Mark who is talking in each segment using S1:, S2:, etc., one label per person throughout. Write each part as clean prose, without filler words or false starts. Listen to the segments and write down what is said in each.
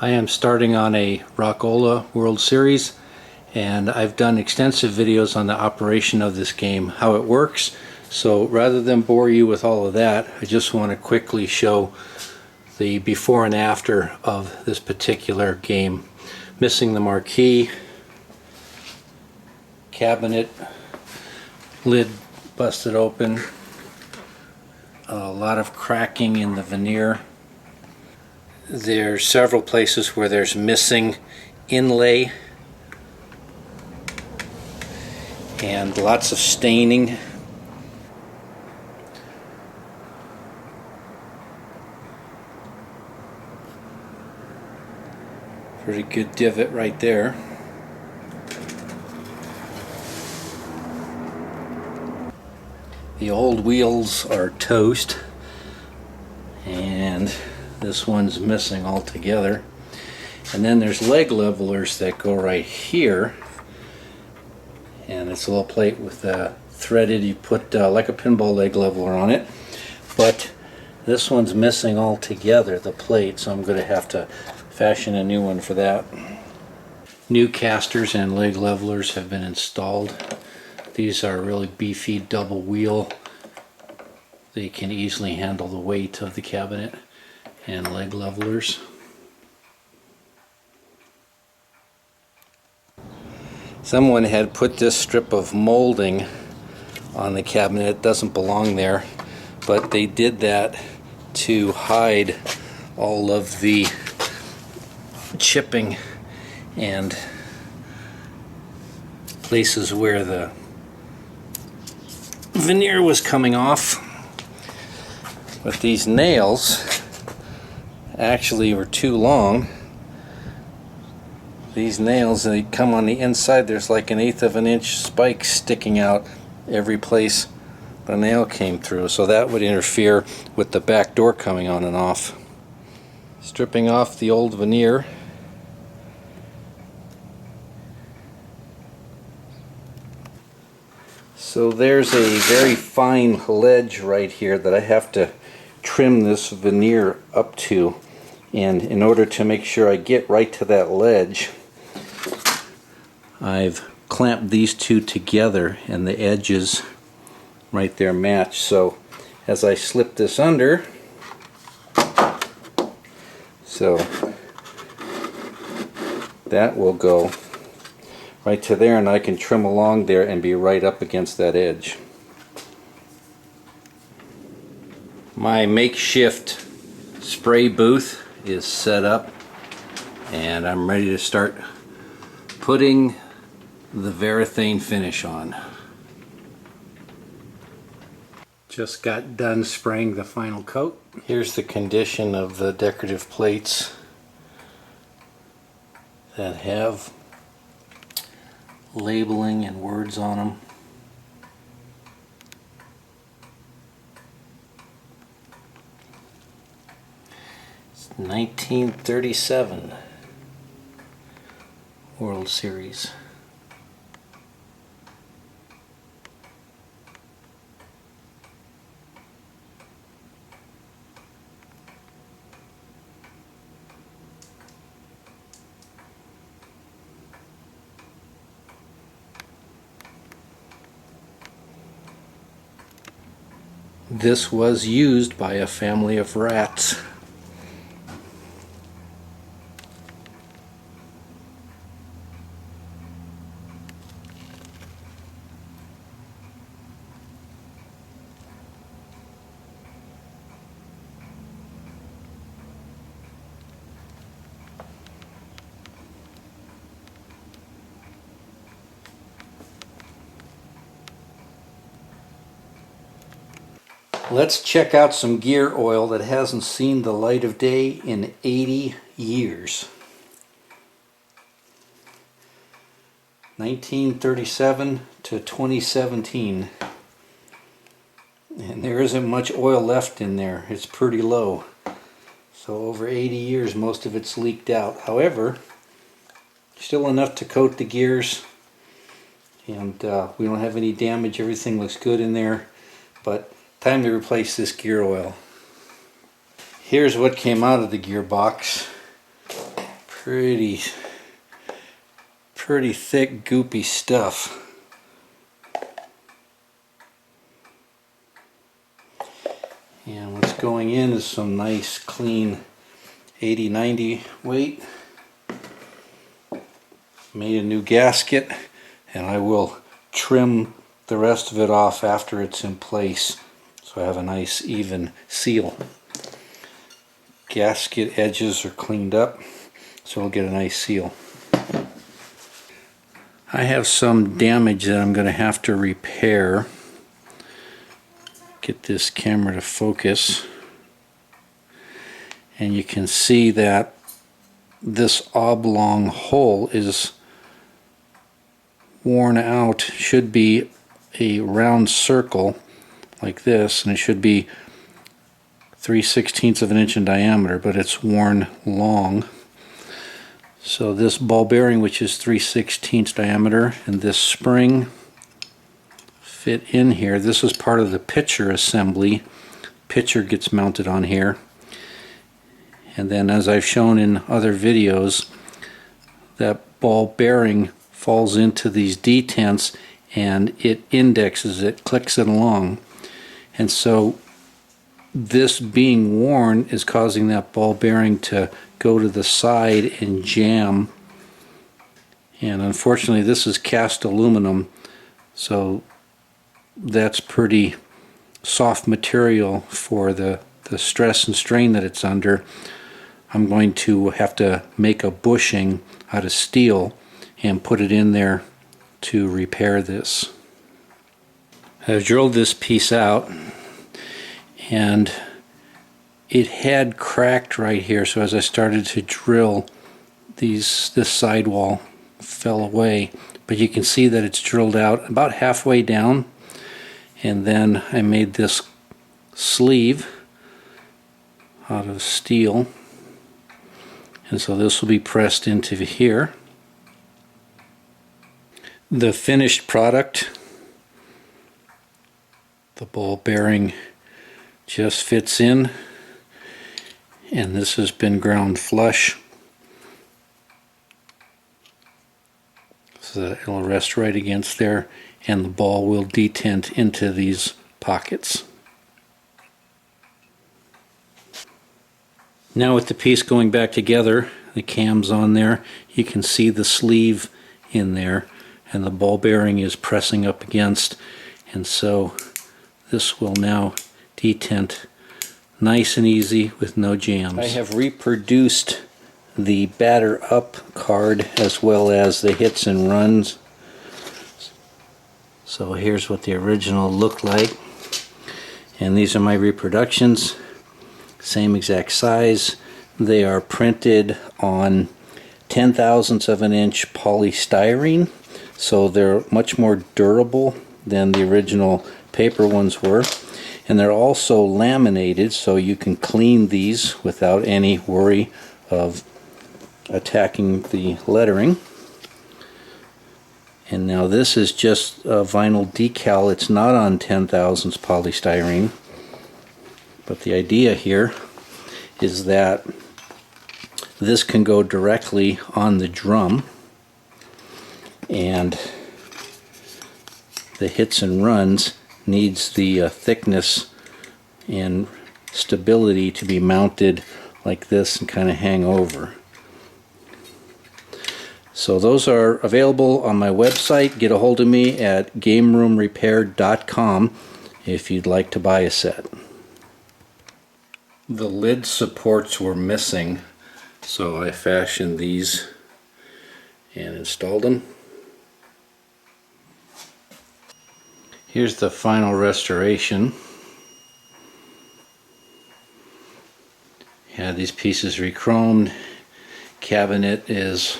S1: I am starting on a Rockola World Series, and I've done extensive videos on the operation of this game, how it works. So rather than bore you with all of that, I just want to quickly show the before and after of this particular game. Missing the marquee, cabinet lid busted open, a lot of cracking in the veneer. There's several places where there's missing inlay and lots of staining. Pretty good divot right there. The old wheels are toast, and this one's missing altogether. And then there's leg levelers that go right here, and it's a little plate with threaded, you put like a pinball leg leveler on it, but this one's missing altogether, the plate, so I'm going to have to fashion a new one for that. New casters and leg levelers have been installed. These are really beefy double wheel. They can easily handle the weight of the cabinet and leg levelers. Someone had put this strip of molding on the cabinet. It doesn't belong there, but they did that to hide all of the chipping and places where the veneer was coming off. But these nails actually were too long. These nails, they come on the inside, there's like 1/8 of an inch spike sticking out every place the nail came through, so that would interfere with the back door coming on and off. Stripping off the old veneer. So there's a very fine ledge right here that I have to trim this veneer up to, and in order to make sure I get right to that ledge, I've clamped these two together and the edges right there match. So as I slip this under, so that will go right to there, and I can trim along there and be right up against that edge. My makeshift spray booth is set up, and I'm ready to start putting the Varathane finish on. Just got done spraying the final coat. Here's the condition of the decorative plates that have labeling and words on them. It's 1937 World Series. This was used by a family of rats. Let's check out some gear oil that hasn't seen the light of day in 80 years. 1937 to 2017. And there isn't much oil left in there. It's pretty low. So over 80 years, most of it's leaked out. However, still enough to coat the gears. And we don't have any damage. Everything looks good in there. But time to replace this gear oil. Here's what came out of the gearbox. Pretty thick, goopy stuff. And what's going in is some nice, clean 80-90 weight. Made a new gasket, and I will trim the rest of it off after it's in place, so I have a nice even seal. Gasket edges are cleaned up, so we'll get a nice seal. I have some damage that I'm going to have to repair. Get this camera to focus, and you can see that this oblong hole is worn out. Should be a round circle like this, and it should be 3/16 of an inch in diameter, but it's worn long. So this ball bearing, which is 3/16 diameter, and this spring fit in here. This is part of the pitcher assembly. Pitcher gets mounted on here, and then, as I've shown in other videos, that ball bearing falls into these detents and it indexes it, clicks it along, and so this being worn is causing that ball bearing to go to the side and jam. And unfortunately, this is cast aluminum, so that's pretty soft material for the stress and strain that it's under. I'm going to have to make a bushing out of steel and put it in there to repair this. I've drilled this piece out, and it had cracked right here, so as I started to drill, this sidewall fell away, but you can see that it's drilled out about halfway down. And then I made this sleeve out of steel, and so this will be pressed into here. The finished product, the ball bearing just fits in, and this has been ground flush so that it'll rest right against there, and the ball will detent into these pockets. Now, with the piece going back together, the cam's on there, you can see the sleeve in there, and the ball bearing is pressing up against, and so this will now detent nice and easy with no jams. I have reproduced the batter up card as well as the hits and runs. So here's what the original looked like, and these are my reproductions, same exact size. They are printed on 0.1 of an inch polystyrene, so they're much more durable than the original paper ones were, and they're also laminated, so you can clean these without any worry of attacking the lettering. And now this is just a vinyl decal. It's not on 0.1 polystyrene, but the idea here is that this can go directly on the drum, and the hits and runs needs the thickness and stability to be mounted like this and kind of hang over. So those are available on my website. Get a hold of me at gameroomrepair.com if you'd like to buy a set. The lid supports were missing, so I fashioned these and installed them. Here's the final restoration. Had these pieces re-chromed. Cabinet is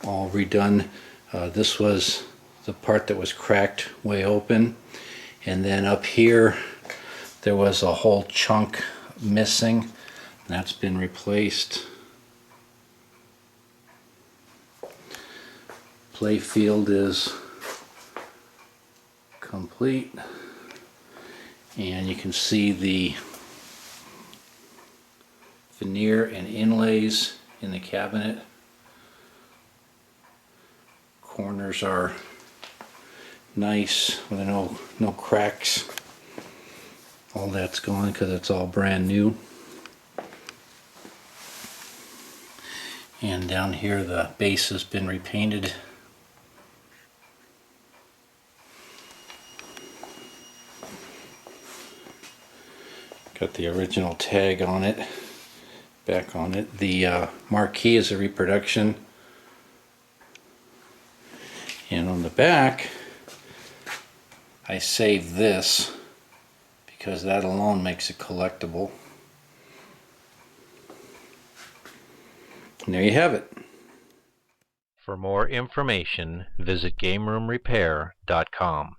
S1: all redone. This was the part that was cracked way open, and then up here there was a whole chunk missing, and that's been replaced. Playfield is complete, and you can see the veneer and inlays in the cabinet. Corners are nice with no cracks. All that's gone because it's all brand new. And down here the base has been repainted. Got the original tag on it, back on it. The marquee is a reproduction. And on the back, I saved this because that alone makes it collectible. And there you have it.
S2: For more information, visit GameRoomRepair.com.